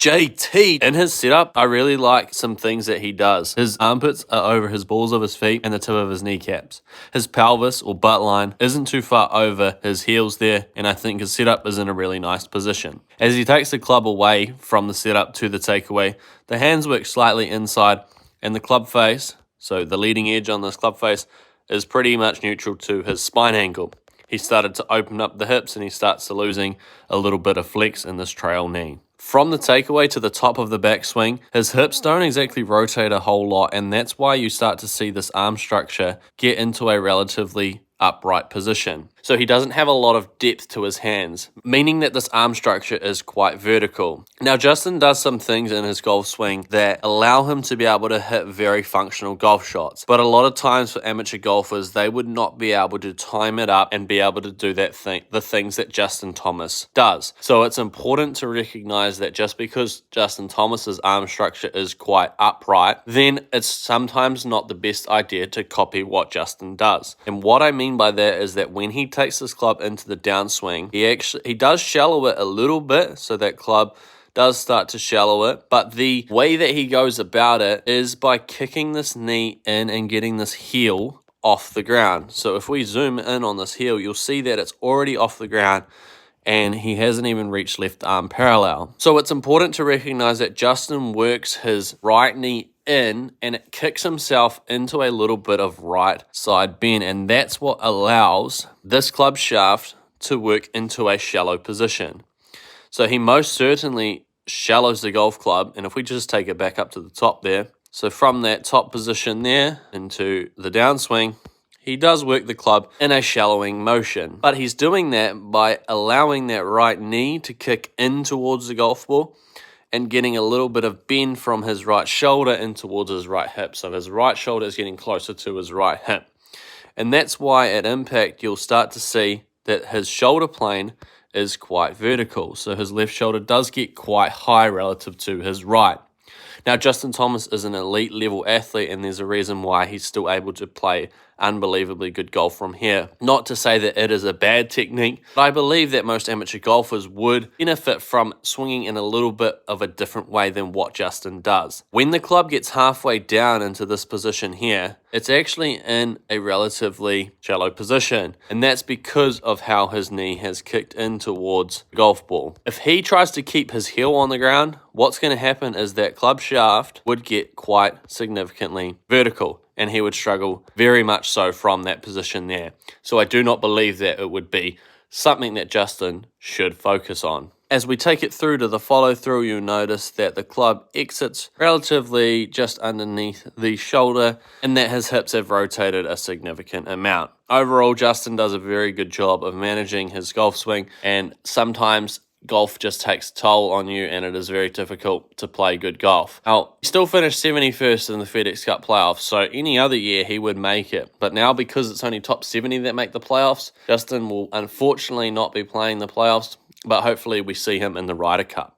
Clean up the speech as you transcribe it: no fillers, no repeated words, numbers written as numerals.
JT. In his setup, I really like some things that he does. His armpits are over his balls of his feet and the tip of his kneecaps. His pelvis or butt line isn't too far over his heels there, and I think his setup is in a really nice position. As he takes the club away from the setup to the takeaway, the hands work slightly inside, and the club face, so the leading edge on this club face, is pretty much neutral to his spine angle. He started to open up the hips and he starts to losing a little bit of flex in this trail knee. From the takeaway to the top of the backswing, his hips don't exactly rotate a whole lot, and that's why you start to see this arm structure get into a relatively upright position. So he doesn't have a lot of depth to his hands, meaning that this arm structure is quite vertical. Now, Justin does some things in his golf swing that allow him to be able to hit very functional golf shots. But a lot of times for amateur golfers, they would not be able to time it up and be able to do the things that Justin Thomas does. So it's important to recognize that just because Justin Thomas's arm structure is quite upright, then it's sometimes not the best idea to copy what Justin does. And what I mean by that is that when he takes this club into the downswing, he does shallow it a little bit, so that club does start to shallow it, but the way that he goes about it is by kicking this knee in and getting this heel off the ground. So if we zoom in on this heel, you'll see that it's already off the ground and he hasn't even reached left arm parallel. So it's important to recognize that Justin works his right knee in and it kicks himself into a little bit of right side bend, and that's what allows this club shaft to work into a shallow position. So he most certainly shallows the golf club, and if we just take it back up to the top there, so from that top position there into the downswing, he does work the club in a shallowing motion, but he's doing that by allowing that right knee to kick in towards the golf ball and getting a little bit of bend from his right shoulder in towards his right hip. So his right shoulder is getting closer to his right hip. And that's why at impact, you'll start to see that his shoulder plane is quite vertical. So his left shoulder does get quite high relative to his right. Now, Justin Thomas is an elite level athlete, and there's a reason why he's still able to play unbelievably good golf from here. Not to say that it is a bad technique, but I believe that most amateur golfers would benefit from swinging in a little bit of a different way than what Justin does. When the club gets halfway down into this position here, it's actually in a relatively shallow position, and that's because of how his knee has kicked in towards the golf ball. If he tries to keep his heel on the ground, what's going to happen is that club shaft would get quite significantly vertical, and he would struggle very much so from that position there. So I do not believe that it would be something that Justin should focus on. As we take it through to the follow through, you'll notice that the club exits relatively just underneath the shoulder and that his hips have rotated a significant amount. Overall, Justin does a very good job of managing his golf swing, and sometimes golf just takes a toll on you and it is very difficult to play good golf. Now, he still finished 71st in the FedEx Cup playoffs, so any other year he would make it. But now, because it's only top 70 that make the playoffs, Justin will unfortunately not be playing the playoffs, but hopefully we see him in the Ryder Cup.